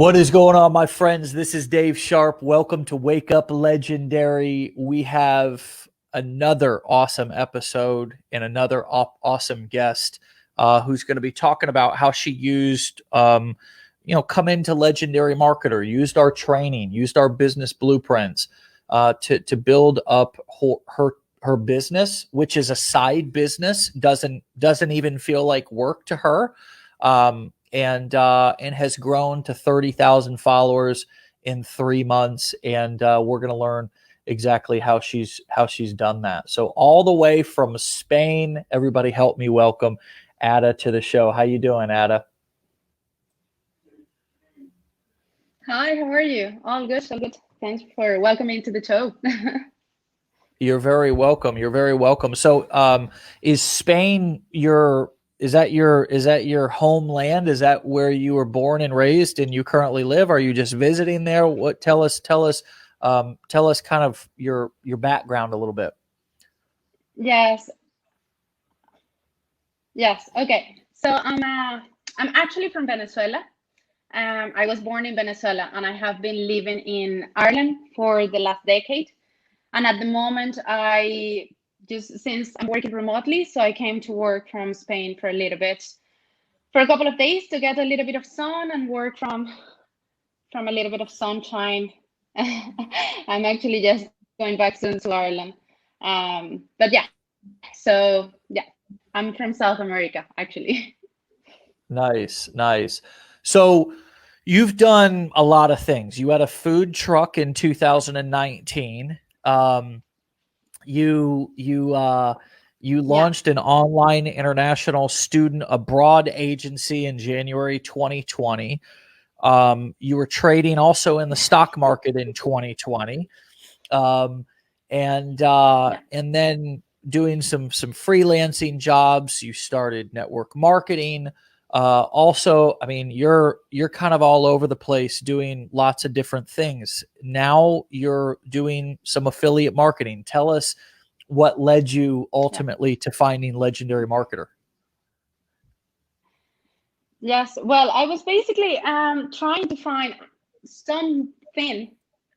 What is going on, my friends? This is Dave Sharpe. Welcome to Wake Up Legendary. We have another awesome episode and another awesome guest who's going to be talking about how she used, come into Legendary Marketer, used our training, used our business blueprints to build up her business, which is a side business, doesn't even feel like work to her. And has grown to 30,000 followers in 3 months. And we're going to learn exactly how she's done that. So all the way from Spain, everybody help me welcome Ada to the show. How you doing, Ada? Hi, how are you? All good, all good. Thanks for welcoming to the show. You're very welcome. You're very welcome. So is Spain is that your homeland? Is that where you were born and raised and you currently live? Are you just visiting there? What tell us kind of your background a little bit. Yes, yes. Okay. So I'm actually from Venezuela. I was born in Venezuela and I have been living in Ireland for the last decade. And at the moment, since I'm working remotely, so I came to work from Spain for a little bit, for a couple of days to get a little bit of sun and work from a little bit of sunshine. I'm actually just going back soon to Ireland. But yeah, so yeah, I'm from South America, actually. Nice. So you've done a lot of things. You had a food truck in 2019. You launched an online international student abroad agency in January 2020. You were trading also in the stock market in 2020. And then doing some freelancing jobs. You started network marketing. Also, I mean, you're kind of all over the place doing lots of different things. Now you're doing some affiliate marketing. Tell us what led you ultimately to finding Legendary Marketer. Yes, well, I was basically trying to find something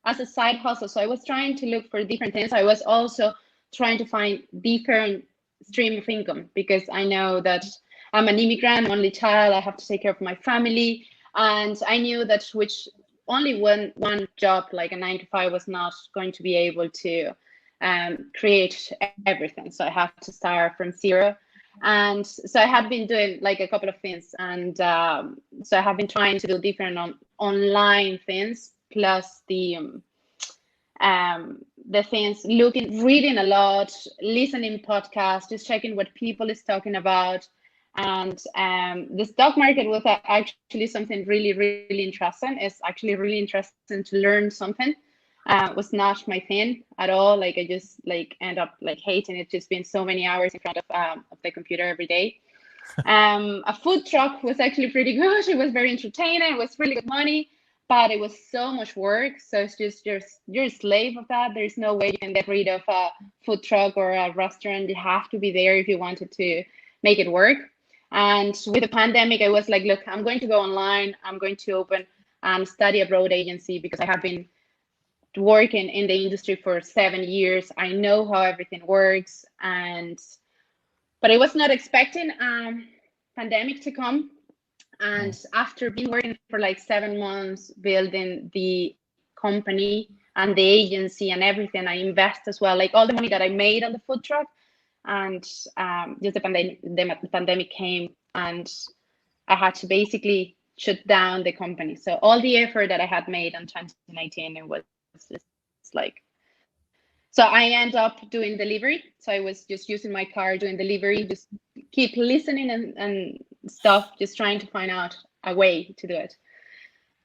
as a side hustle. So I was trying to look for different things. I was also trying to find different stream of income because I know that I'm an immigrant, only child. I have to take care of my family, and I knew that which only one job, like a 9 to 5, was not going to be able to create everything. So I have to start from zero. And so I had been doing like a couple of things, and so I have been trying to do different online things, plus the things, reading a lot, listening podcasts, just checking what people is talking about. And the stock market was actually something really, really interesting. It's actually really interesting to learn something. Was not my thing at all. Like I just end up hating it, just being so many hours in front of the computer every day. A food truck was actually pretty good. It was very entertaining. It was really good money, but it was so much work. So it's just you're a slave of that. There's no way you can get rid of a food truck or a restaurant. You have to be there if you wanted to make it work. And with the pandemic, I was like, look, I'm going to go online. I'm going to open and study abroad agency because I have been working in the industry for 7 years. I know how everything works, but I was not expecting pandemic to come. And after being working for like 7 months, building the company and the agency and everything, I invest as well, like all the money that I made on the food truck. And just the pandemic came, and I had to basically shut down the company. So all the effort that I had made in 2019, it was just like, so I end up doing delivery. So I was just using my car doing delivery, just keep listening and stuff, just trying to find out a way to do it.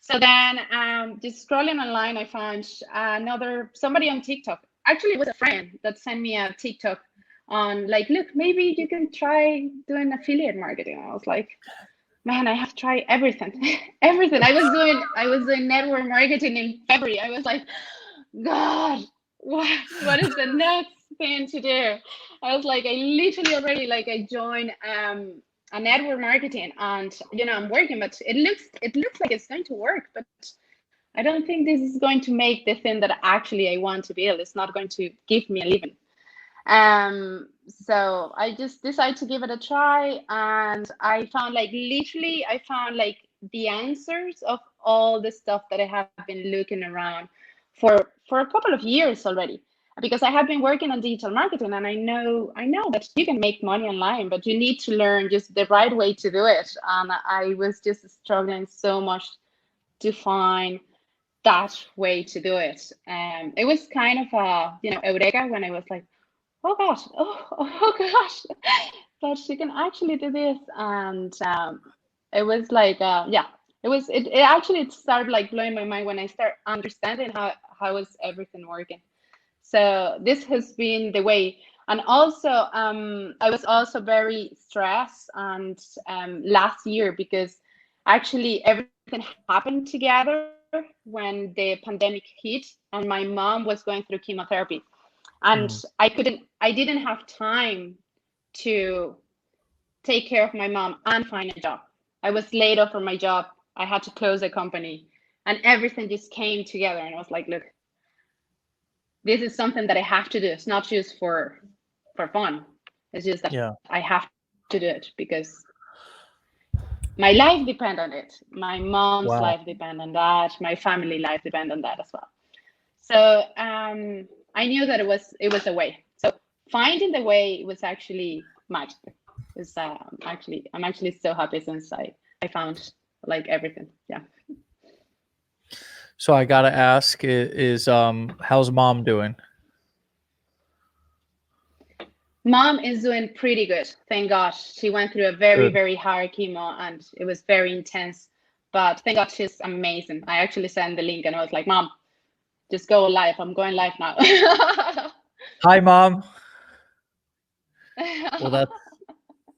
So then just scrolling online, I found somebody on TikTok. Actually, it was a friend that sent me a TikTok on like, look, maybe you can try doing affiliate marketing. I was like, man, I have tried everything. Everything. I was doing network marketing in February. I was like, God, what is the next thing to do? I was like, I literally already, like, I joined network marketing, and I'm working, but it looks like it's going to work, but I don't think this is going to make the thing that actually I want to build. It's not going to give me a living. So I just decided to give it a try, and I found the answers of all the stuff that I have been looking around for a couple of years already. Because I have been working on digital marketing, and I know that you can make money online, but you need to learn just the right way to do it. And I was just struggling so much to find that way to do it. It was kind of a eureka when I was like, oh gosh, oh gosh, but she can actually do this. And it was like, yeah, it actually it started like blowing my mind when I start understanding how is everything working. So this has been the way. And also, I was also very stressed and last year, because actually everything happened together when the pandemic hit, and my mom was going through chemotherapy, and Mm. I didn't have time to take care of my mom and find a job. I was laid off from my job. I had to close the company, and everything just came together. And I was like, look, this is something that I have to do. It's not just for fun. It's just that Yeah. I have to do it because my life depends on it. My mom's Wow. life depends on that. My family life depends on that as well. So I knew that it was a way. So finding the way was actually magic. It's I'm actually so happy since I found like everything. Yeah. So I gotta ask, is how's mom doing? Mom is doing pretty good. Thank God. She went through a very, Good. very hard chemo, and it was very intense. But thank God she's amazing. I actually sent the link and I was like, Mom, just go live. I'm going live now. Hi, mom. Well,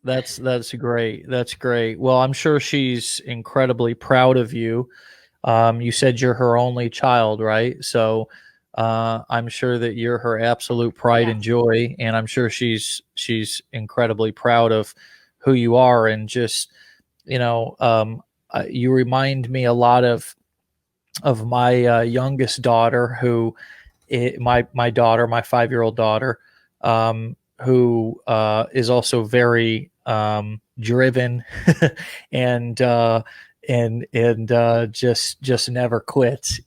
that's great. That's great. Well, I'm sure she's incredibly proud of you. You said you're her only child, right? So I'm sure that you're her absolute pride Yeah. and joy, and I'm sure she's incredibly proud of who you are. And just you remind me a lot of my youngest daughter, who my daughter, my 5-year-old daughter, who is also very driven and just never quits,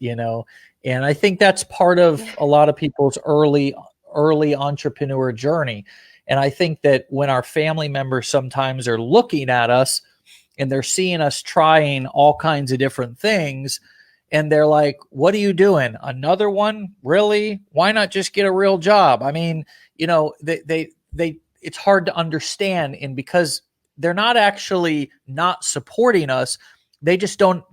and I think that's part of a lot of people's early entrepreneur journey. And I think that when our family members sometimes are looking at us and they're seeing us trying all kinds of different things, and they're like, what are you doing, another one, really? Why not just get a real job? I mean, they it's hard to understand. And because they're not actually not supporting us, they just don't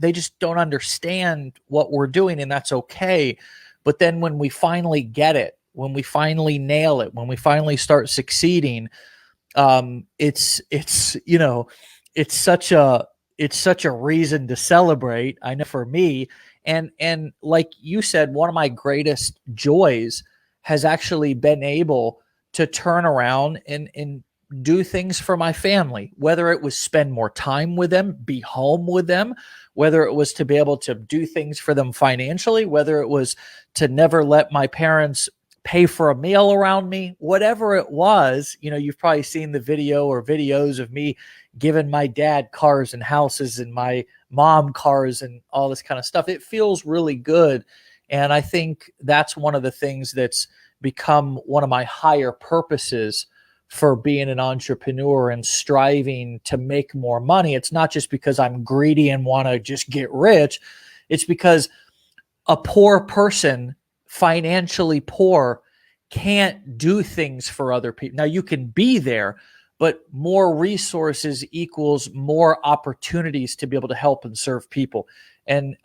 understand what we're doing, and that's okay. But then when we finally get it, when we finally nail it, when we finally start succeeding, it's it's such a reason to celebrate. I know for me, and like you said, one of my greatest joys has actually been able to turn around and do things for my family, whether it was spend more time with them, be home with them, whether it was to be able to do things for them financially, whether it was to never let my parents pay for a meal around me, whatever it was. You've probably seen the video or videos of me giving my dad cars and houses and my mom cars and all this kind of stuff. It feels really good. And I think that's one of the things that's become one of my higher purposes for being an entrepreneur and striving to make more money. It's not just because I'm greedy and want to just get rich. It's because a poor person, financially poor, can't do things for other people. Now, you can be there, but more resources equals more opportunities to be able to help and serve people. And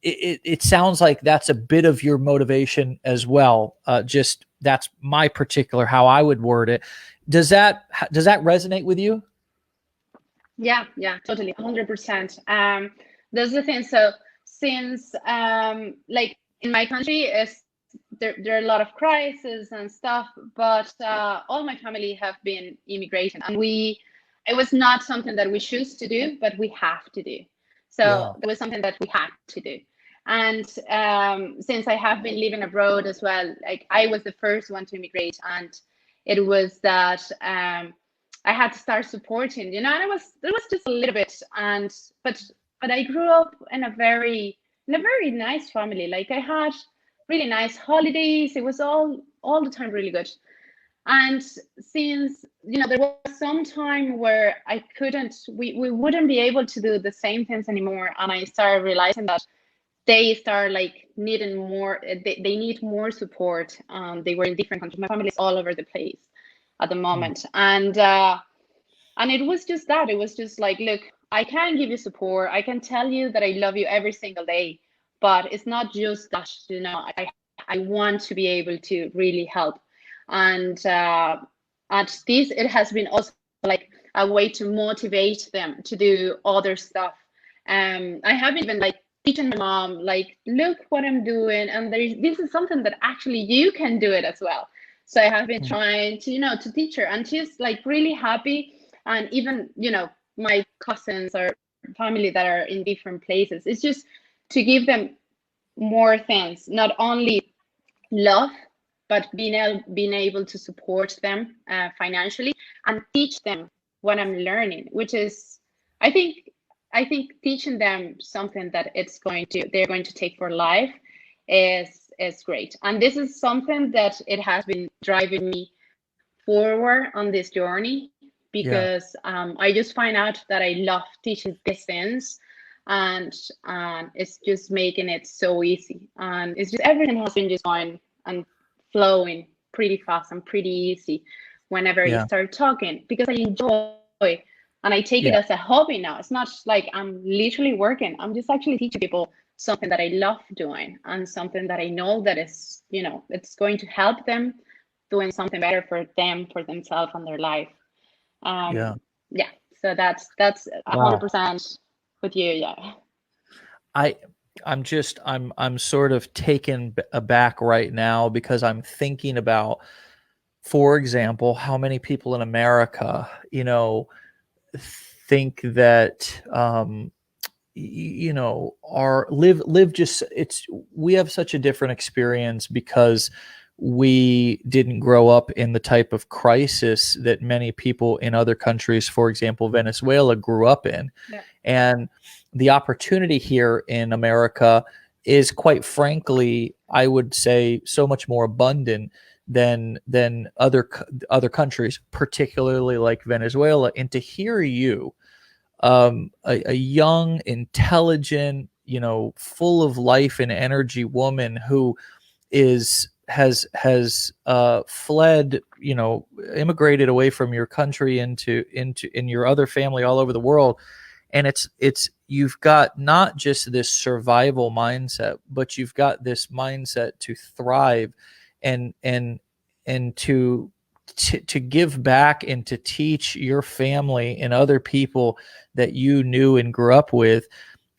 it sounds like that's a bit of your motivation as well. Just that's my particular how I would word it. Does that resonate with you? Yeah, totally, 100%. That's the thing. So since like in my country, is there are a lot of crises and stuff, but all my family have been immigration, and we it was not something that we choose to do, but we have to do. So it was something that we had to do. And since I have been living abroad as well, like I was the first one to immigrate, and it was that I had to start supporting, and it was just a little bit, and but I grew up in a very nice family. Like I had really nice holidays. It was all the time really good. And since there was some time where I couldn't, we wouldn't be able to do the same things anymore, and I started realizing that they start like needing more. They need more support. They were in different countries. My family is all over the place at the moment, and it was just that. It was just like, look, I can give you support. I can tell you that I love you every single day, but it's not just that. I want to be able to really help, and at this, it has been also like a way to motivate them to do other stuff. I haven't even like teaching my mom, like, look what I'm doing, and this is something that actually you can do it as well. So I have been trying to to teach her, and she's like really happy. And even my cousins or family that are in different places, it's just to give them more things, not only love, but being able to support them financially and teach them what I'm learning, which is, I think teaching them something that they're going to take for life is great. And this is something that it has been driving me forward on this journey, because I just find out that I love teaching these things, and it's just making it so easy. And it's just, everything has been just going and flowing pretty fast and pretty easy whenever you start talking, because I enjoy and I take it as a hobby now. It's not like I'm literally working. I'm just actually teaching people something that I love doing, and something that I know that is, it's going to help them doing something better for them, for themselves and their life. So that's 100% with you. I'm sort of taken aback right now, because I'm thinking about, for example, how many people in America, think that, we have such a different experience because we didn't grow up in the type of crisis that many people in other countries, for example, Venezuela, grew up in. And the opportunity here in America is, quite frankly, I would say, so much more abundant than other countries, particularly like Venezuela. And to hear you, a young, intelligent, full of life and energy woman who has fled, immigrated away from your country into your other family all over the world. And it's you've got not just this survival mindset, but you've got this mindset to thrive and to give back, and to teach your family and other people that you knew and grew up with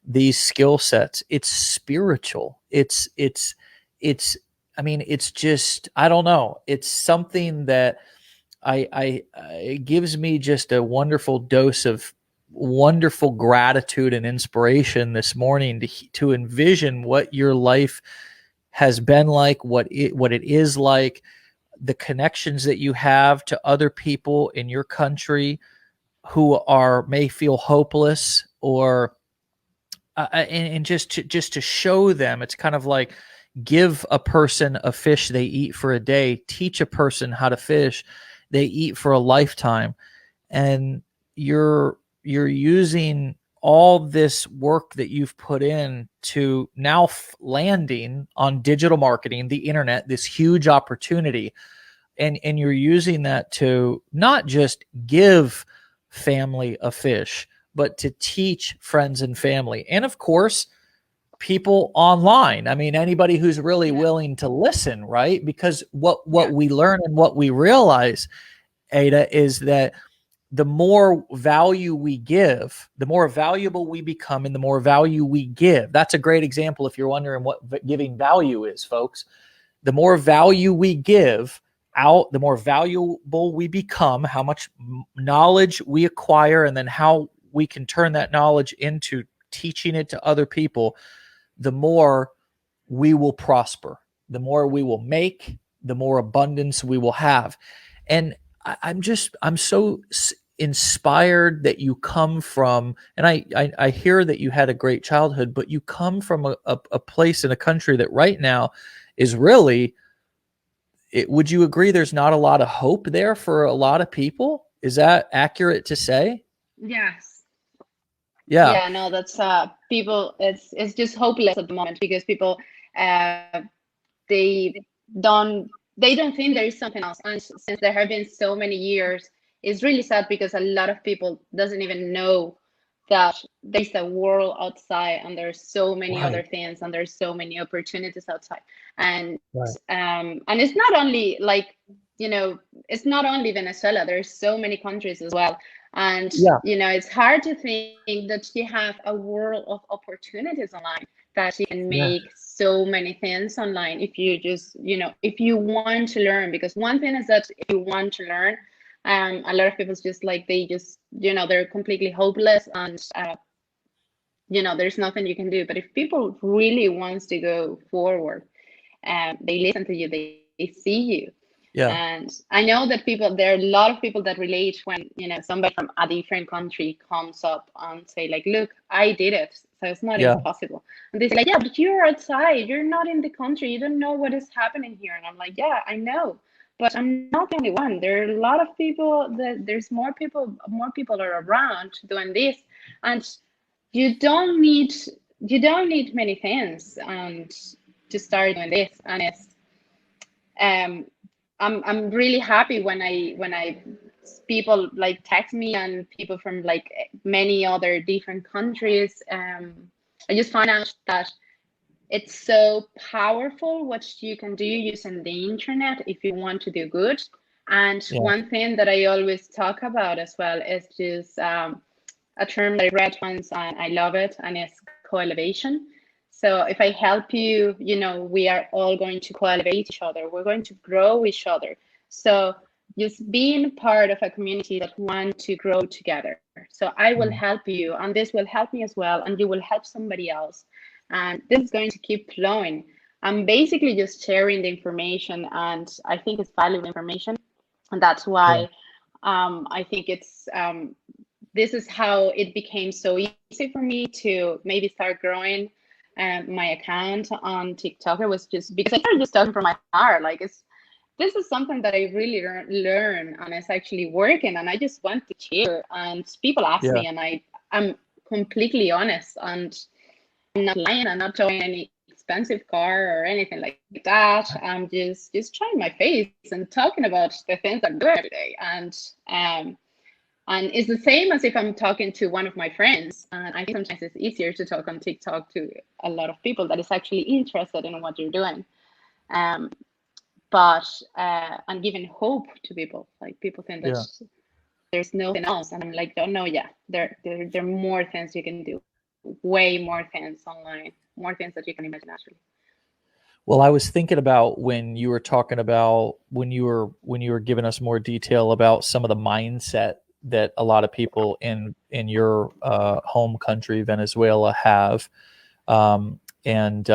these skill sets. It's spiritual. It's just, I don't know. It's something that it gives me just a wonderful dose of wonderful gratitude and inspiration this morning to envision what your life has been like, what it is like, the connections that you have to other people in your country who may feel hopeless, or and just to show them. It's kind of like, give a person a fish they eat for a day, teach a person how to fish they eat for a lifetime. And you're using all this work that you've put in to now landing on digital marketing, the internet, this huge opportunity. And you're using that to not just give family a fish, but to teach friends and family. And of course, people online. I mean, anybody who's really willing to listen, right? Because what we learn and what we realize, Ada, is that the more value we give, the more valuable we become, and the more value we give. That's a great example if you're wondering what giving value is, folks. The more value we give the more valuable we become, how much knowledge we acquire, and then how we can turn that knowledge into teaching it to other people, the more we will prosper, the more we will make, the more abundance we will have. And I'm so inspired that you come from, and I hear that you had a great childhood, but you come from a place in a country that right now is really, would you agree there's not a lot of hope there for a lot of people? Is that accurate to say? Yes. Yeah. Yeah, no, that's people, it's just hopeless at the moment because people uh they don't they don't think there is something else. And since there have been so many years, it's really sad because a lot of people doesn't even know that there's a world outside and there's so many other Right. things and there's so many opportunities outside. And Right. and it's not only like, you know, it's not only Venezuela, there's so many countries as well. And Yeah. you know, it's hard to think that you have a world of opportunities online, that you can Yeah. make so many things online if you just, you know, if you want to learn. Because one thing is that if you want to learn, a lot of people just like, they just, you know, they're completely hopeless and you know, there's nothing you can do. But if people really wants to go forward, they listen to you, they see you. Yeah. And I know that people, there are a lot of people that relate when, you know, somebody from a different country comes up and say like, look, I did it, so it's not Yeah. impossible. And they say like, yeah, but you're outside, you're not in the country, you don't know what is happening here. And I'm like, yeah, I know, but I'm not the only one. There are a lot of people, that there's more people are around doing this. And you don't need you don't need many things and to start doing this. And it's um I'm really happy when I people like text me and people from like many other different countries. I just find out that it's so powerful what you can do using the internet if you want to do good. And Yeah. one thing that I always talk about as well is just a term that I read once and I love it, and it's co-elevation. So if I help you, you know, we are all going to co-elevate each other. We're going to grow each other. So just being part of a community that want to grow together. So I will Mm. help you, and this will help me as well, and you will help somebody else. And this is going to keep flowing. I'm basically just sharing the information, and I think it's valuable information. And that's Yeah. why I think it's this is how it became so easy for me to maybe start growing my account on TikTok. It was just because I started just talking from my heart. Like, it's this is something that I really learn and it's actually working, and I just want to share. And people ask Yeah. me, and I'm completely honest, and I'm not lying. I'm not showing any expensive car or anything like that. I'm just trying my face and talking about the things I do every day. Um, and it's the same as if I'm talking to one of my friends. And I think sometimes it's easier to talk on TikTok to a lot of people that is actually interested in what you're doing. Um, but and giving hope to people. Like, people think that Yeah. there's nothing else, and I'm like, oh no, yeah, there are more things you can do, way more things online, more things that you can imagine actually. Well, I was thinking about when you were talking about when you were giving us more detail about some of the mindset that a lot of people in your home country, Venezuela, have, and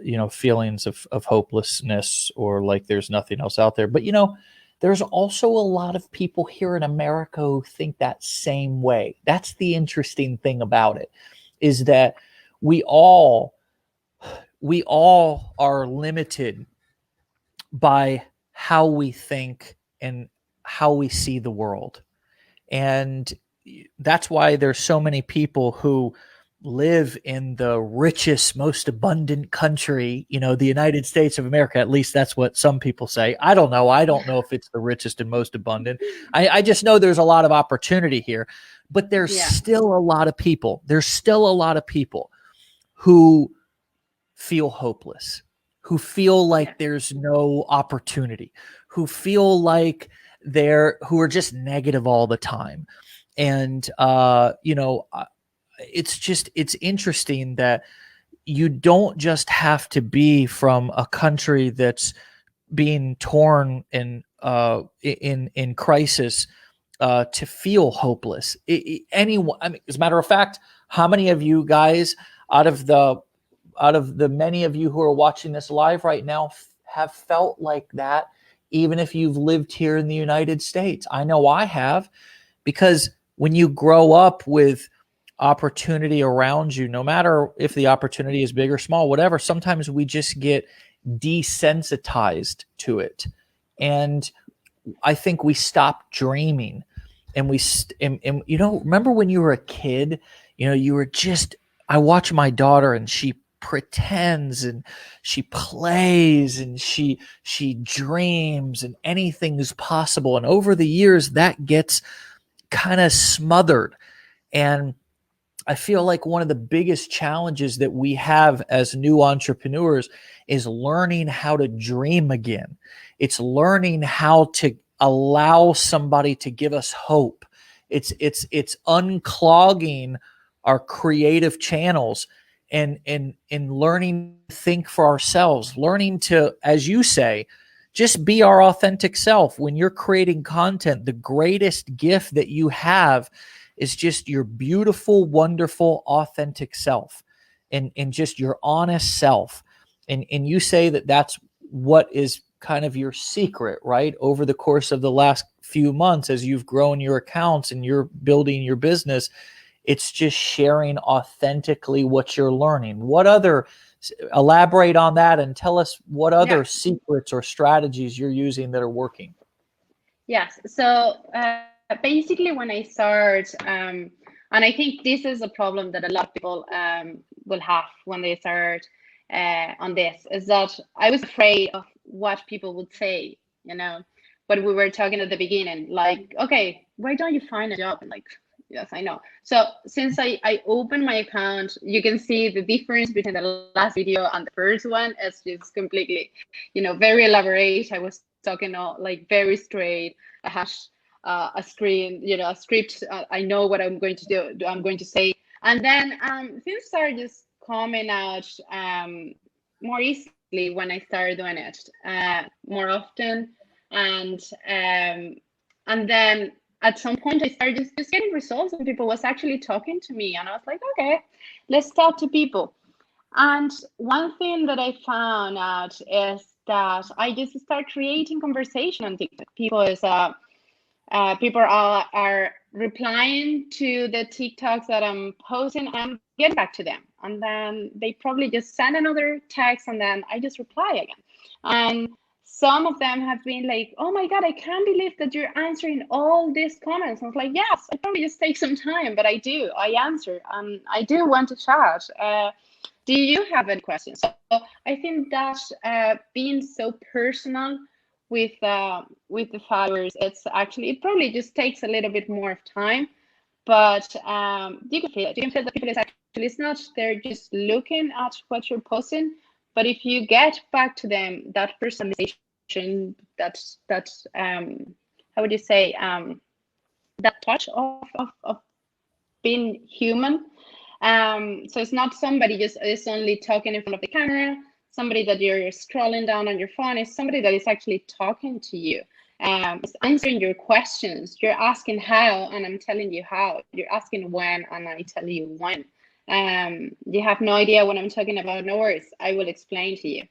you know, feelings of hopelessness or like there's nothing else out there. But you know, there's also a lot of people here in America who think that same way. That's the interesting thing about it, is that we all we all are limited by how we think and how we see the world. And that's why there's so many people who live in the richest, most abundant country, you know, the United States of America. At least that's what some people say. I don't know. I don't know if it's the richest and most abundant. I just know there's a lot of opportunity here, but there's Yeah, still a lot of people. There's still a lot of people who feel hopeless, who feel yeah, like there's no opportunity, who feel like who are just negative all the time. And, you know, it's interesting that you don't just have to be from a country that's being torn and in crisis to feel hopeless. Anyone, I mean, as a matter of fact, how many of you guys out of the many of you who are watching this live right now have felt like that, even if you've lived here in the United States? I know I have, because when you grow up with opportunity around you, no matter if the opportunity is big or small, whatever, sometimes we just get desensitized to it. And I think we stop dreaming, and and remember when you were a kid, you were just, I watch my daughter and she pretends and she plays and she dreams and anything's possible. And over the years that gets kind of smothered. And I feel like one of the biggest challenges that we have as new entrepreneurs is learning how to dream again. It's learning how to allow somebody to give us hope. It's unclogging our creative channels and learning to think for ourselves, learning to, as you say, just be our authentic self. When you're creating content, the greatest gift that you have is just your beautiful, wonderful, authentic self, and just your honest self. And you say that that's what is kind of your secret, right? Over the course of the last few months, as you've grown your accounts and you're building your business, it's just sharing authentically what you're learning. Elaborate on that and tell us what other secrets or strategies you're using that are working. Yes. So basically, when I start, and I think this is a problem that a lot of people will have when they start on this, is that I was afraid of what people would say, but we were talking at the beginning, like, okay, why don't you find a job? And like, yes, I know. So since I opened my account, you can see the difference between the last video and the first one. It's just completely, very elaborate. I was talking all like very straight. I had a screen, a script. I know what I'm going to do. I'm going to say, and then things started just coming out more easily when I started doing it more often, and then at some point I started just getting results, and people was actually talking to me, and I was like, okay, let's talk to people. And one thing that I found out is that I just start creating conversation on TikTok. People are replying to the TikToks that I'm posting, and I'm getting back to them. And then they probably just send another text, and then I just reply again. And some of them have been like, oh my God, I can't believe that you're answering all these comments. I was like, yes, I probably just take some time, but I answer. I do want to chat. Do you have any questions? So I think that being so personal with the followers, it probably just takes a little bit more of time, but you can feel it. You can feel that people is actually, it's not they're just looking at what you're posting, but if you get back to them, that personalization, that's how would you say, that touch of being human. So it's not somebody just is only talking in front of the camera, somebody that you're scrolling down on your phone. Is somebody that is actually talking to you, is answering your questions. You're asking how, and I'm telling you how. You're asking when, and I tell you when. You have no idea what I'm talking about. No worries, I will explain to you.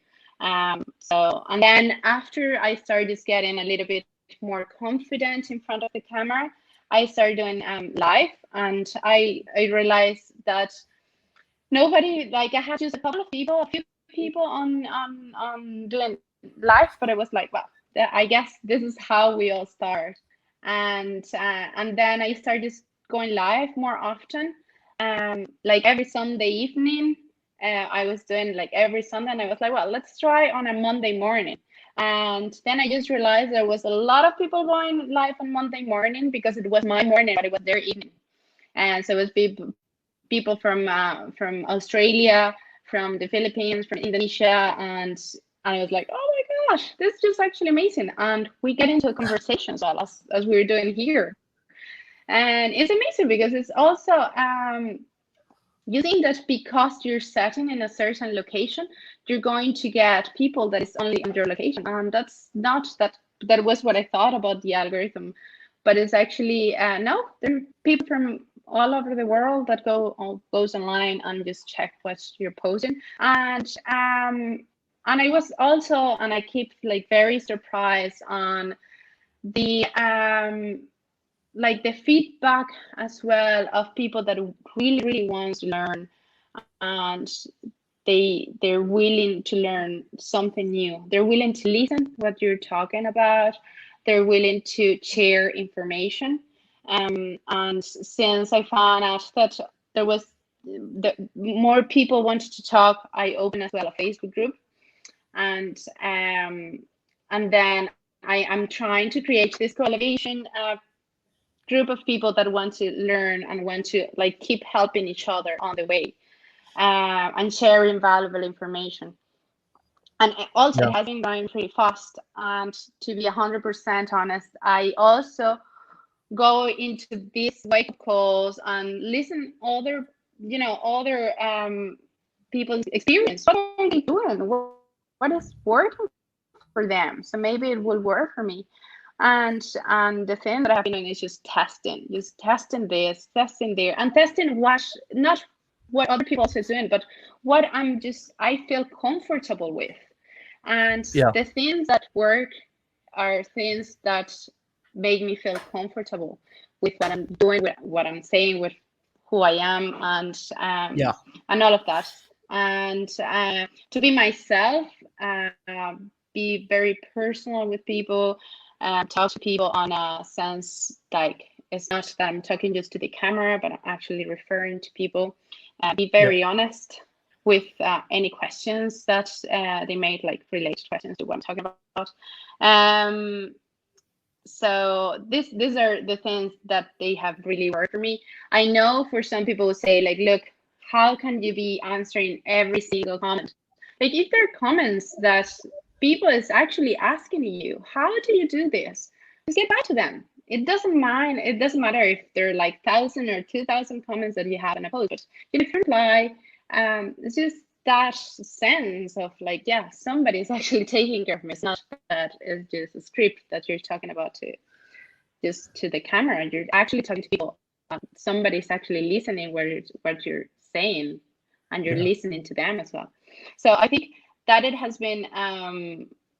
So, and then after I started just getting a little bit more confident in front of the camera, I started doing live, and I realized that nobody, like, I had just a few people on doing live, but I was like, well, I guess this is how we all start. And then I started just going live more often, like every Sunday evening. I was doing like every Sunday, and I was like, well, let's try on a Monday morning. And then I just realized there was a lot of people going live on Monday morning because it was my morning, but it was their evening. And so it was people from Australia, from the Philippines, from Indonesia, and I was like, oh my gosh, this is just actually amazing. And we get into a conversation as well as we're doing here. And it's amazing because it's also you think that because you're setting in a certain location, you're going to get people that is only on your location, and that's not that was what I thought about the algorithm. But it's actually no, there are people from all over the world that goes online and just check what you're posting. And I was also, and I keep like very surprised on the like the feedback as well of people that really wants to learn, and they're willing to learn something new. They're willing to listen what you're talking about. They're willing to share information. And since I found out that there was more people wanted to talk, I opened as well a Facebook group, and then I am trying to create this collaboration group of people that want to learn and want to like keep helping each other on the way, and sharing valuable information. And also, it has been going pretty fast. And to be 100% honest, I also go into these wake-up calls and listen other, other people's experience. What are they doing? What is working for them? So maybe it will work for me. And the thing that I've been doing is just testing this, testing there, and testing what, not what other people are doing, but what I feel comfortable with. And the things that work are things that make me feel comfortable with what I'm doing, with what I'm saying, with who I am, and all of that. And to be myself, be very personal with people, talk to people on a sense like it's not that I'm talking just to the camera, but I'm actually referring to people. Be very honest with any questions that they made, like related questions to what I'm talking about. So these are the things that they have really worked for me. I know for some people who say like, look, how can you be answering every single comment? Like if there are comments that people is actually asking you, how do you do this? Just get back to them. It doesn't matter if there are like 1,000 or 2,000 comments that you have in a post, but you can reply. It's just that sense of like, yeah, somebody's actually taking care of me. It's not that it's just a script that you're talking about to the camera. You're actually talking to people. Somebody's actually listening what you're saying, and you're listening to them as well. So I think that it has been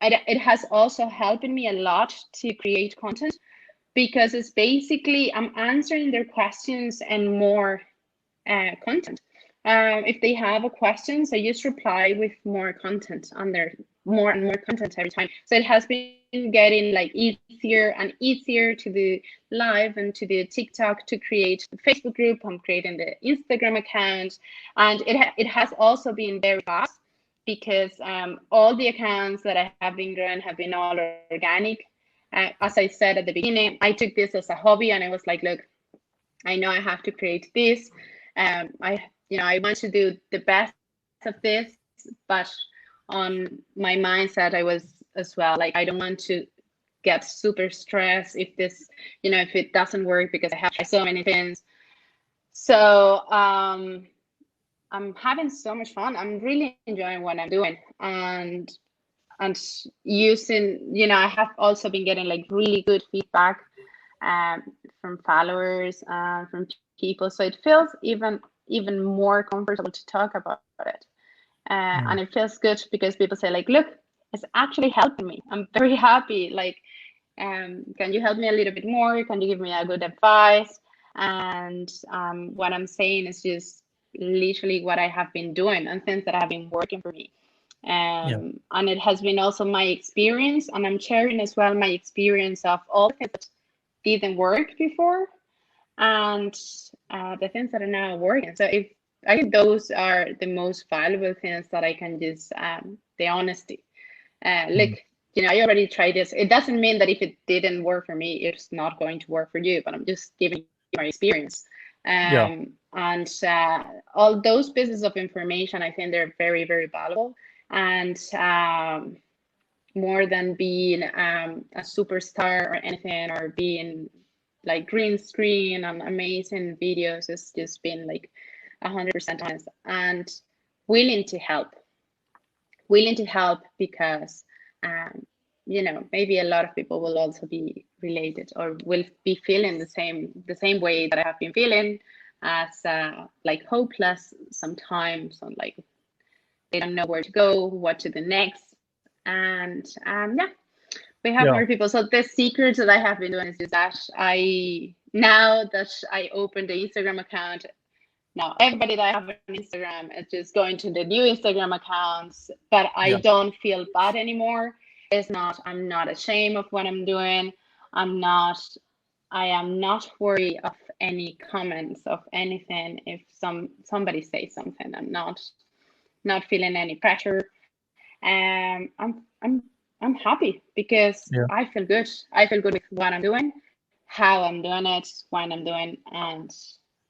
it has also helped me a lot to create content, because it's basically I'm answering their questions and more content. If they have a question, so just reply with more content on their more and more content every time. So it has been getting like easier and easier to do live and to do TikTok, to create the Facebook group. I'm creating the Instagram account, and it has also been very fast, because all the accounts that I have been growing have been all organic. As I said at the beginning, I took this as a hobby, and I was like, look, I know I have to create this. I want to do the best of this, but on my mindset, I was as well like, I don't want to get super stressed if this, if it doesn't work, because I have tried so many things. So I'm having so much fun. I'm really enjoying what I'm doing, and using, I have also been getting like really good feedback from followers, from people. So it feels even more comfortable to talk about it. And it feels good because people say like, look, it's actually helping me. I'm very happy. Like, can you help me a little bit more? Can you give me a good advice? And what I'm saying is just literally what I have been doing and things that have been working for me. And it has been also my experience, and I'm sharing as well my experience of all the things that didn't work before, and the things that are now working. So if I think those are the most valuable things that I can just the honesty. Look, I already tried this. It doesn't mean that if it didn't work for me, it's not going to work for you, but I'm just giving you my experience. And all those pieces of information, I think they're very, very valuable. And more than being a superstar or anything, or being like green screen and amazing videos, it's just been like 100% honest and willing to help because maybe a lot of people will also be related or will be feeling the same way that I have been feeling, as like hopeless sometimes, and like they don't know where to go, what to the next. And yeah, we have Yeah. more people. So the secret that I have been doing is just that now that I opened the Instagram account, now everybody that I have on Instagram is just going to the new Instagram accounts, but I Yeah. don't feel bad anymore. I'm not ashamed of what I'm doing. I'm not, I am not worried of any comments of anything. If somebody says something, I'm not feeling any pressure. I'm happy because Yeah. I feel good. I feel good with what I'm doing, how I'm doing it, when I'm doing, and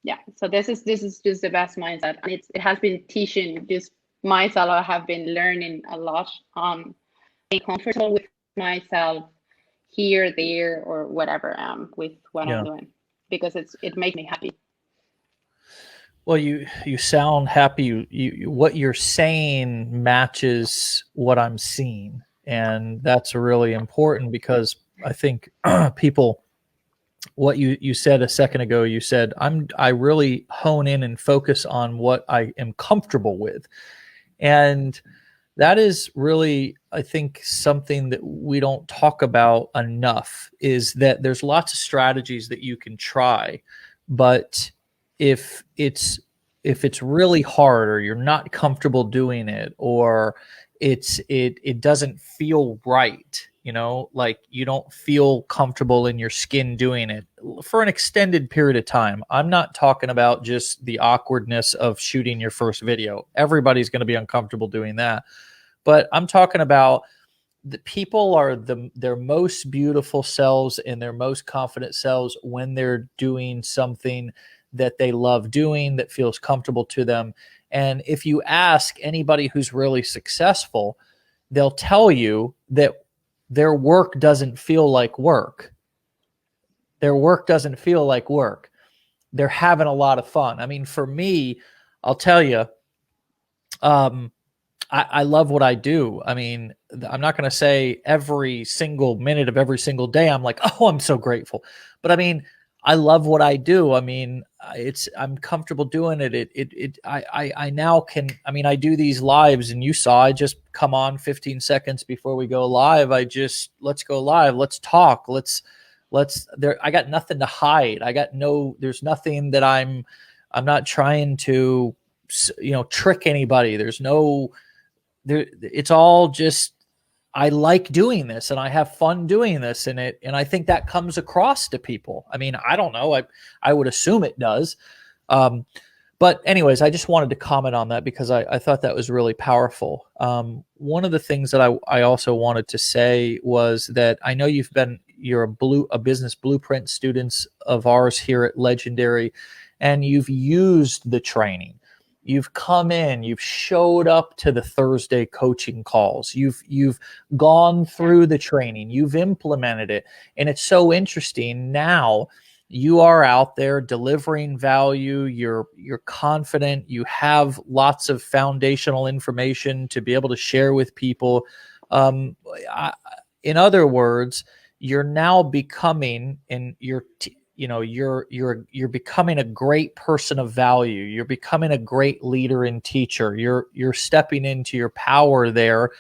yeah. So this is just the best mindset, and it has been teaching just myself. I have been learning a lot on being comfortable with myself here, there, or whatever with what I'm Yeah. doing, because it makes me happy. Well, you sound happy. What you're saying matches what I'm seeing, and that's really important because I think people. What you said a second ago, you said I really hone in and focus on what I am comfortable with, and that is really, I think, something that we don't talk about enough, is that there's lots of strategies that you can try, but if it's if it's really hard, or you're not comfortable doing it, or it doesn't feel right, like you don't feel comfortable in your skin doing it for an extended period of time. I'm not talking about just the awkwardness of shooting your first video. Everybody's going to be uncomfortable doing that, but I'm talking about the people are their most beautiful selves and their most confident selves when they're doing something that they love doing, that feels comfortable to them. And if you ask anybody who's really successful, they'll tell you that their work doesn't feel like work. Their work doesn't feel like work. They're having a lot of fun. I mean, for me, I'll tell you, um, I love what I do. I mean, I'm not going to say every single minute of every single day I'm like, oh, I'm so grateful. But I mean, I love what I do. I mean, I'm comfortable doing it. I now can. I mean, I do these lives, and you saw I just come on 15 seconds before we go live. Let's go live. Let's talk. Let's there. I got nothing to hide. There's nothing that I'm not trying to trick anybody. There's no there. It's all just, I like doing this and I have fun doing this, and I think that comes across to people. I mean, I don't know, I would assume it does. um but anyways, I just wanted to comment on that because I thought that was really powerful. One of the things that I also wanted to say was that I know you're a business blueprint students of ours here at Legendary, and you've used the training. You've come in, you've showed up to the Thursday coaching calls. You've gone through the training, you've implemented it, and it's so interesting now. You are out there delivering value. You're confident. You have lots of foundational information to be able to share with people. Um, in other words, you're now becoming, and you're becoming a great person of value. You're becoming a great leader and teacher. You're stepping into your power there.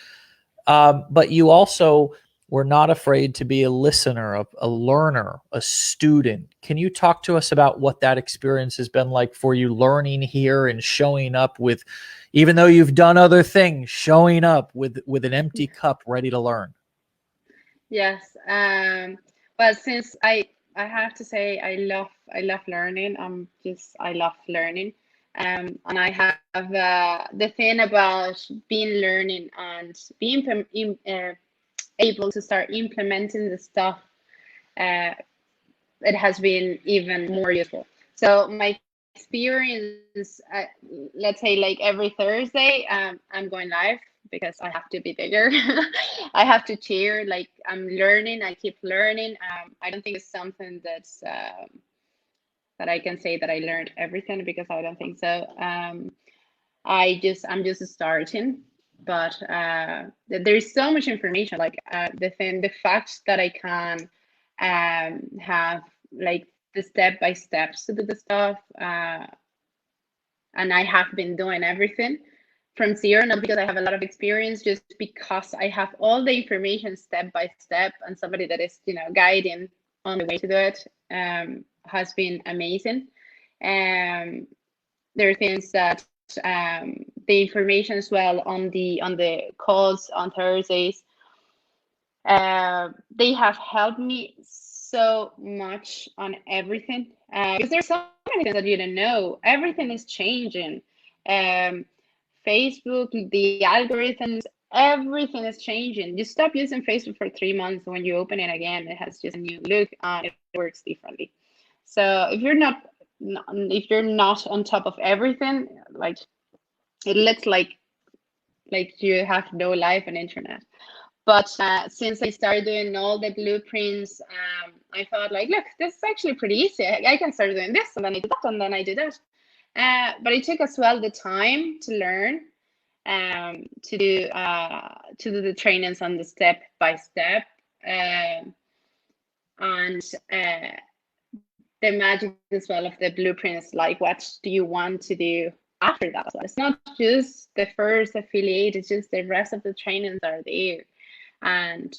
But you also were not afraid to be a listener, a learner, a student. Can you talk to us about what that experience has been like for you, learning here and showing up with, even though you've done other things, showing up with an empty cup ready to learn? Yes. Well, since I have to say I love learning. I love learning. And I have the thing about being learning and able to start implementing the stuff. Uh, it has been even more useful. So my experience, let's say like every Thursday, I'm going live because I have to be bigger. I have to cheer. Like I'm learning. I keep learning. I don't think it's something that I can say that I learned everything, because I don't think so. I'm just starting. but there is so much information. Like the fact that I can have like the step by steps to do the stuff, and I have been doing everything from zero, not because I have a lot of experience, just because I have all the information step by step, and somebody that is, guiding on the way to do it, has been amazing. There are things that the information as well on the calls on Thursdays, they have helped me so much on everything, because there's so many things that you don't know. Everything is changing. Facebook, the algorithms, everything is changing. You stop using Facebook for 3 months. When you open it again, it has just a new look and it works differently. So if you're not on top of everything, like, it looks like you have no life on internet. But since I started doing all the blueprints, I thought, like, look, this is actually pretty easy. I can start doing this, and then I did that, and then I did that. But it took as well the time to learn, to do the trainings on the step by step, and the magic as well of the blueprints. Like, what do you want to do after that? It's not just the first affiliate; it's just the rest of the trainings are there. And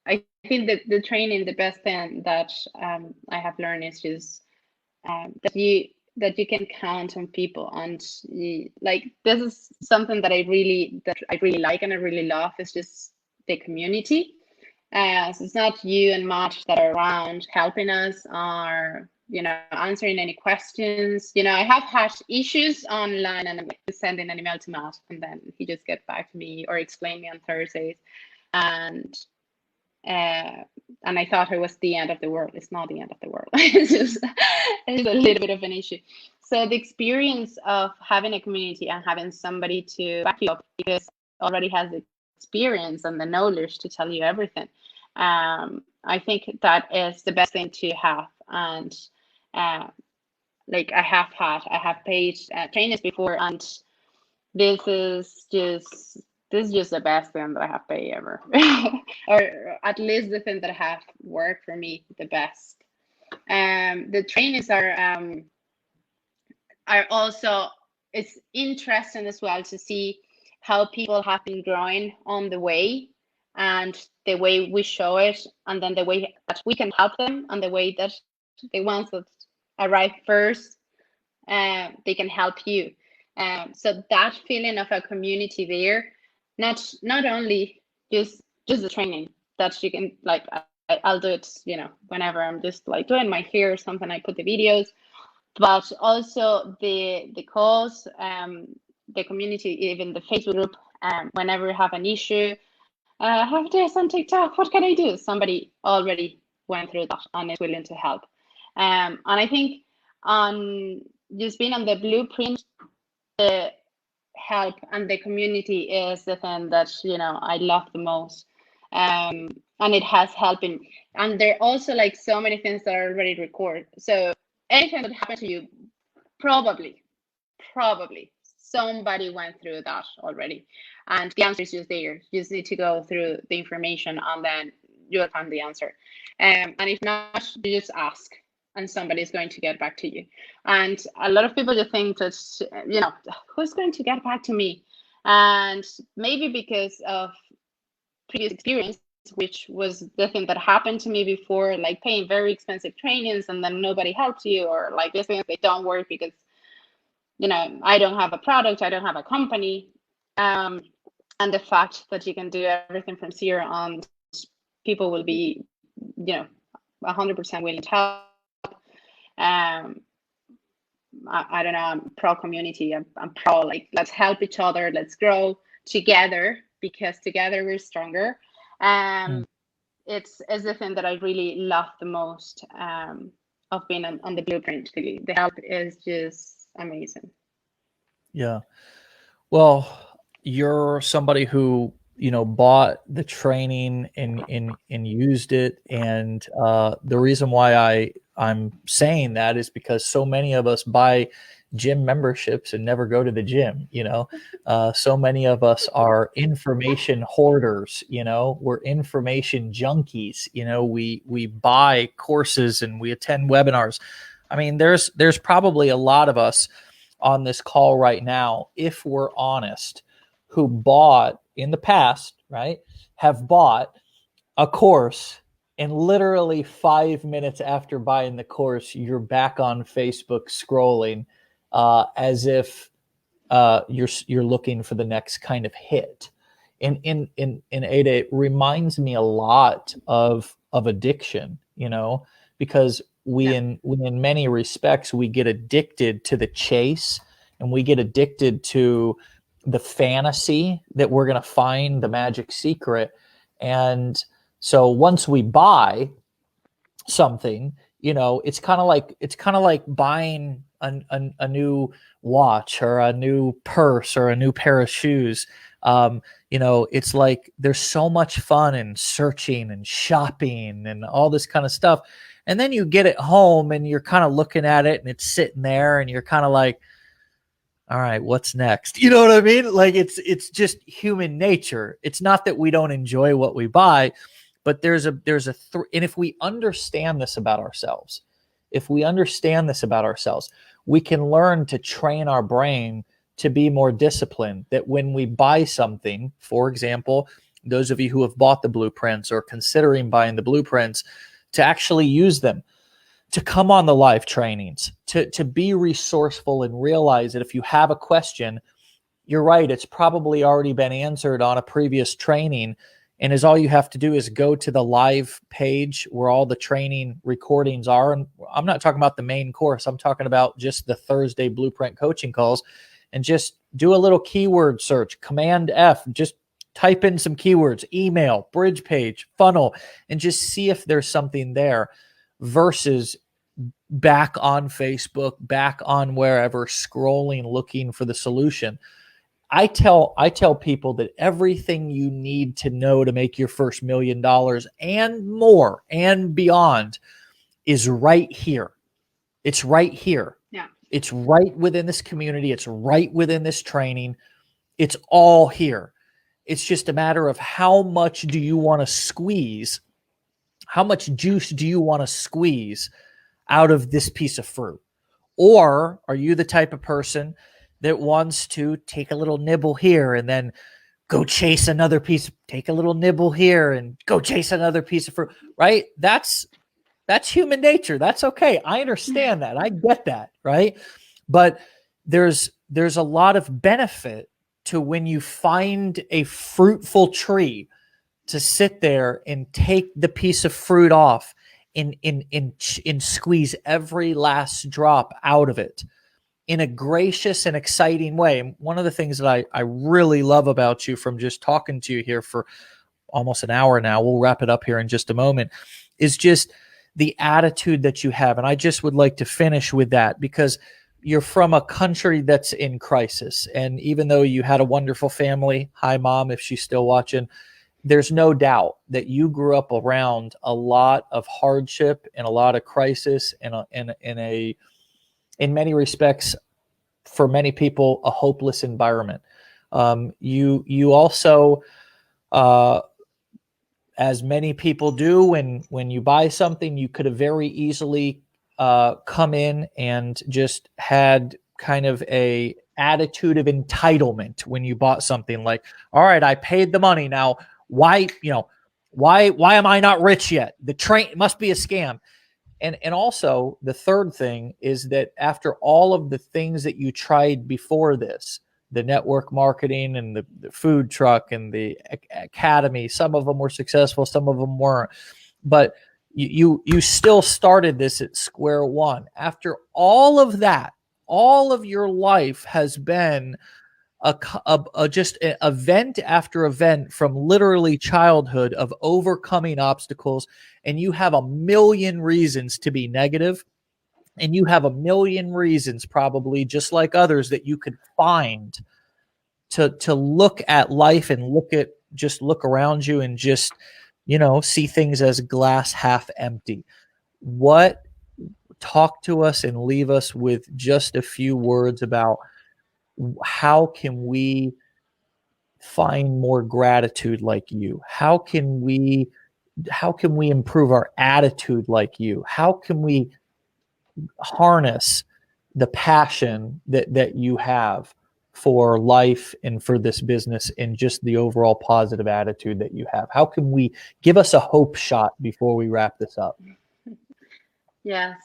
I think that the training, the best thing that I have learned is just that you can count on people, and like, this is something that I really like and I really love. It's just the community. So it's not you and Matt that are around helping us, or answering any questions. I have had issues online, and I'm sending an email to Matt, and then he just gets back to me or explain me on Thursdays. And I thought it was the end of the world. It's not the end of the world. it's a little bit of an issue. So the experience of having a community and having somebody to back you up, because already has the experience and the knowledge to tell you everything, I think that is the best thing to have. And like, I have paid trainers before, and this is just the best thing that I have paid ever, or at least the thing that have worked for me the best. The trainings are also, it's interesting as well to see how people have been growing on the way, and the way we show it, and then the way that we can help them, and the way that the ones that arrive first, they can help you. So that feeling of a community there, not only just the training that you can, like, I'll do it, whenever I'm just like doing my hair or something, I put the videos, but also the calls, the community, even the Facebook group, whenever you have an issue, I have this on TikTok, what can I do? Somebody already went through that and is willing to help. And I think on just being on the blueprint, the help and the community is the thing that I love the most, and it has helped me. And there are also, like, so many things that are already recorded, so anything that happened to you, probably somebody went through that already, and the answer is just there. You just need to go through the information, and then you'll find the answer. And if not, you just ask, and somebody's going to get back to you. And a lot of people just think that, who's going to get back to me? And maybe because of previous experience, which was the thing that happened to me before, like paying very expensive trainings, and then nobody helps you, or like these things, they don't work because, I don't have a product, I don't have a company. And the fact that you can do everything from zero on, people will be, 100% willing to help. I don't know, I'm pro community. I'm pro, like, let's help each other, let's grow together, because together we're stronger. It's the thing that I really love the most, of being on the blueprint. The help is just amazing. Yeah. Well, you're somebody who bought the training and used it, and the reason why I'm saying that is because so many of us buy gym memberships and never go to the gym. So many of us are information hoarders. We're information junkies. We buy courses and we attend webinars. I mean, there's probably a lot of us on this call right now, if we're honest, who bought in the past, right, have bought a course, and literally 5 minutes after buying the course, you're back on Facebook scrolling as if you're looking for the next kind of hit. In Ada, it reminds me a lot of addiction, because in many respects we get addicted to the chase, and we get addicted to the fantasy that we're going to find the magic secret. And so once we buy something, it's kind of like buying a new watch or a new purse or a new pair of shoes. It's like there's so much fun in searching and shopping and all this kind of stuff. And then you get it home and you're kind of looking at it and it's sitting there and you're kind of like, all right, what's next? You know what I mean? Like it's just human nature. It's not that we don't enjoy what we buy, but and if we understand this about ourselves, we can learn to train our brain to be more disciplined. That when we buy something, for example, those of you who have bought the blueprints or considering buying the blueprints, to actually use them, to come on the live trainings, to be resourceful and realize that if you have a question, you're right, it's probably already been answered on a previous training. And all you have to do is go to the live page where all the training recordings are. And I'm not talking about the main course. I'm talking about just the Thursday blueprint coaching calls, and just do a little keyword search, Command F, just type in some keywords, email, bridge page, funnel, and just see if there's something there, versus back on Facebook, back on wherever, scrolling, looking for the solution. I tell people that everything you need to know to make your first $1 million and more and beyond is right here. It's right here. Yeah. It's right within this community. It's right within this training. It's all here. It's just a matter of how much do you want to squeeze? How much juice do you want to squeeze out of this piece of fruit? Or are you the type of person that wants to take a little nibble here and then go chase another piece, take a little nibble here and go chase another piece of fruit, right? That's human nature. That's okay. I understand that. I get that, right? But there's a lot of benefit to when you find a fruitful tree, to sit there and take the piece of fruit off and squeeze every last drop out of it in a gracious and exciting way. And one of the things that I really love about you, from just talking to you here for almost an hour now, we'll wrap it up here in just a moment, is just the attitude that you have. And I just would like to finish with that, because you're from a country that's in crisis. And even though you had a wonderful family, hi mom, if she's still watching, there's no doubt that you grew up around a lot of hardship and a lot of crisis, and in many respects, for many people, a hopeless environment. You also, as many people do, when you buy something, you could have very easily come in and just had kind of a attitude of entitlement when you bought something. Like, all right, I paid the money, now why am I not rich yet? The train must be a scam. And also the third thing is that after all of the things that you tried before this, the network marketing and the food truck and the academy, some of them were successful, some of them weren't, but you still started this at square one. After all of that, all of your life has been just event after event, from literally childhood, of overcoming obstacles. And you have a million reasons to be negative, and you have a million reasons, probably just like others, that you could find to look at life and look around you and just, see things as glass half empty. What talk to us and leave us with just a few words about how can we find more gratitude like you? How can we improve our attitude like you? How can we harness the passion that you have for life and for this business and just the overall positive attitude that you have? How can we give us a hope shot before we wrap this up? Yes.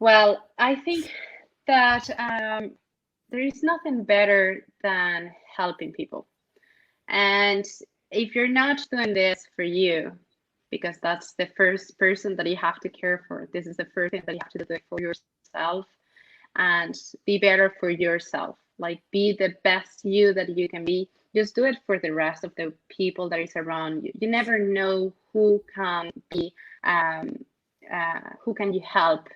Well, I think that there is nothing better than helping people. And if you're not doing this for you, because that's the first person that you have to care for, this is the first thing that you have to do it for yourself, and be better for yourself. Like, be the best you that you can be. Just do it for the rest of the people that is around you. You never know who can be, who can you help,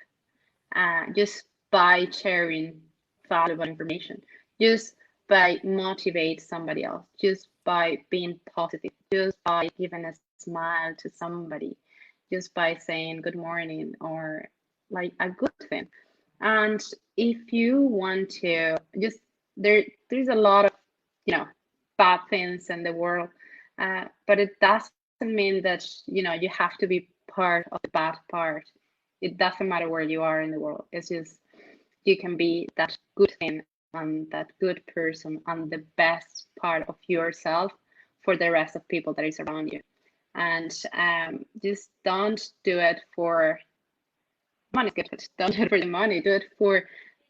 just by sharing valuable information, just by motivate somebody else, just by being positive, just by giving a smile to somebody, just by saying good morning or like a good thing. And if you want to just, there's a lot of, bad things in the world, but it doesn't mean that, you have to be part of the bad part. It doesn't matter where you are in the world. It's just, you can be that good thing and that good person and the best part of yourself for the rest of people that is around you. And just don't do it for money. Don't do it for the money. Do it for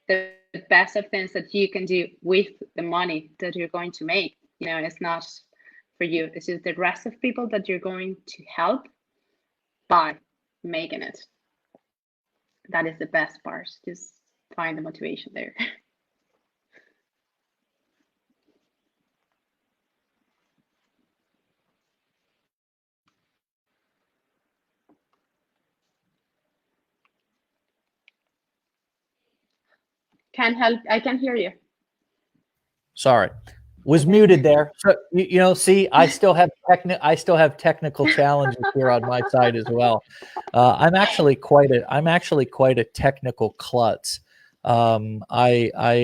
the best of things that you can do with the money that you're going to make. It's not for you. It's just the rest of people that you're going to help by making it. That is the best part. Just find the motivation there. Can't help. I can hear you. Sorry, was muted there. So, see, I still have technical challenges here on my side as well. I'm actually quite a technical klutz. I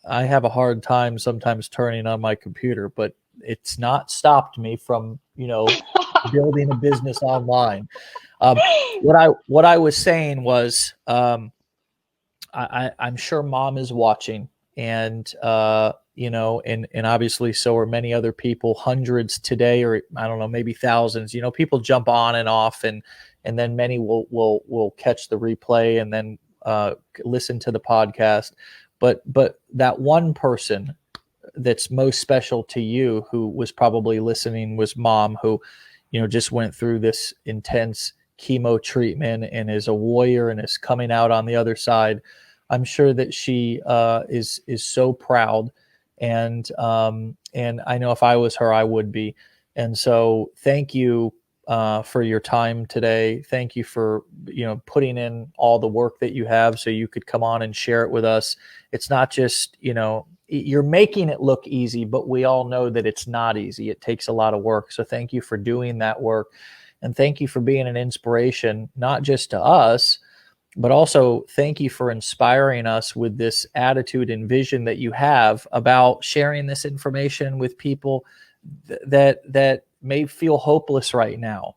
have a hard time sometimes turning on my computer, but it's not stopped me from building a business online. What I was saying was, I'm sure Mom is watching, and and obviously so are many other people, hundreds today, or I don't know, maybe thousands. People jump on and off, and then many will catch the replay and then listen to the podcast. But that one person that's most special to you, who was probably listening, was Mom, who just went through this intense chemo treatment and is a warrior and is coming out on the other side. I'm sure that she is so proud, and I know if I was her, I would be. And so, thank you for your time today. Thank you for putting in all the work that you have, so you could come on and share it with us. It's not just you're making it look easy, but we all know that it's not easy. It takes a lot of work. So thank you for doing that work, and thank you for being an inspiration, not just to us, but also thank you for inspiring us with this attitude and vision that you have about sharing this information with people that may feel hopeless right now,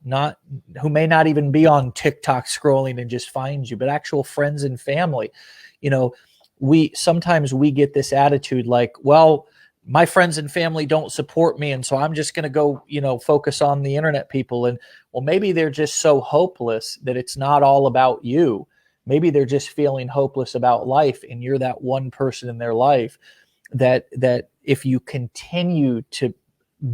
who may not even be on TikTok scrolling and just find you, but actual friends and family. We sometimes get this attitude like, well, my friends and family don't support me, and so I'm just going to go, focus on the internet people. And well, maybe they're just so hopeless that it's not all about you. Maybe they're just feeling hopeless about life, and you're that one person in their life that if you continue to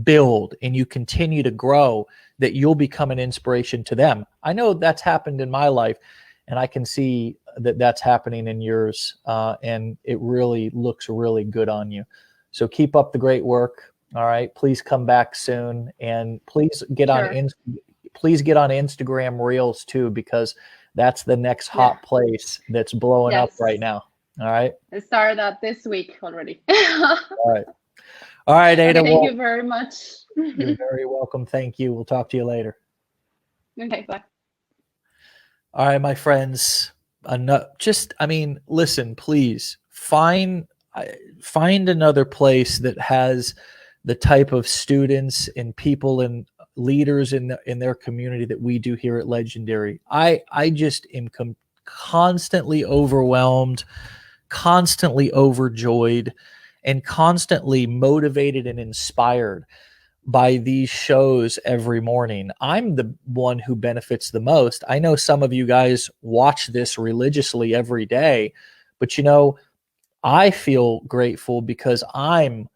build and you continue to grow, that you'll become an inspiration to them. I know that's happened in my life, and I can see that that's happening in yours, and it really looks really good on you. So keep up the great work. All right, please come back soon, and please get on Instagram Reels too, because that's the next hot place that's blowing up right now. All right. I started that this week already. All right, Ada. Okay, thank you very much. You're very welcome. Thank you. We'll talk to you later. Okay, bye. All right, my friends. Listen, please find another place that has the type of students and people and leaders in their community that we do here at Legendary. I just am constantly overwhelmed, constantly overjoyed, and constantly motivated and inspired by these shows every morning. I'm the one who benefits the most. I know some of you guys watch this religiously every day, but I feel grateful because I'm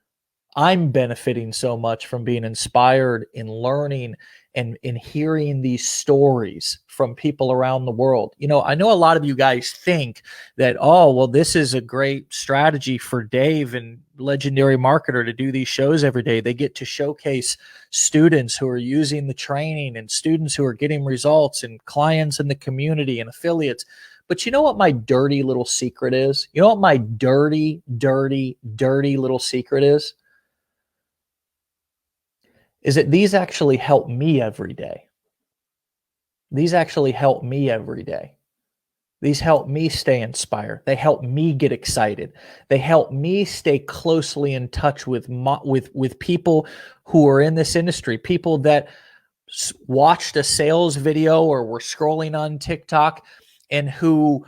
benefiting so much from being inspired in learning and in hearing these stories from people around the world. I know a lot of you guys think that, oh, well, this is a great strategy for Dave and Legendary Marketer to do these shows every day. They get to showcase students who are using the training and students who are getting results and clients in the community and affiliates. But you know what my dirty little secret is? You know what my dirty, dirty, dirty little secret is? Is that these actually help me every day. These actually help me every day. These help me stay inspired. They help me get excited. They help me stay closely in touch with people who are in this industry, people that watched a sales video or were scrolling on TikTok and who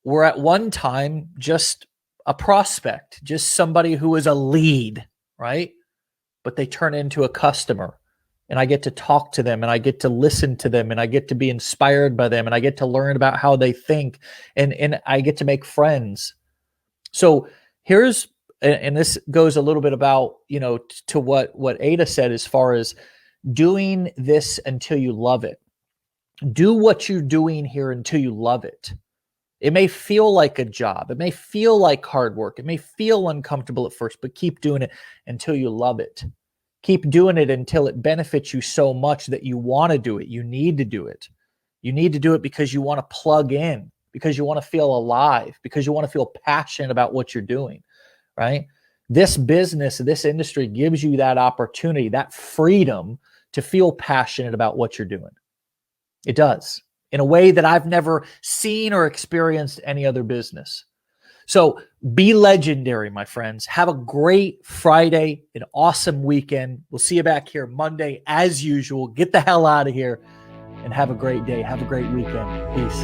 were at one time just a prospect, just somebody who was a lead, right? But they turn into a customer, and I get to talk to them and I get to listen to them and I get to be inspired by them and I get to learn about how they think and I get to make friends. So and this goes a little bit about, to what Ada said as far as doing this until you love it. Do what you're doing here until you love it. It may feel like a job. It may feel like hard work. It may feel uncomfortable at first, but keep doing it until you love it. Keep doing it until it benefits you so much that you want to do it. You need to do it. You need to do it because you want to plug in, because you want to feel alive, because you want to feel passionate about what you're doing, right? This business, this industry gives you that opportunity, that freedom to feel passionate about what you're doing. It does, in a way that I've never seen or experienced any other business. So be legendary, my friends. Have a great Friday, an awesome weekend. We'll see you back here Monday as usual. Get the hell out of here and have a great day. Have a great weekend. Peace.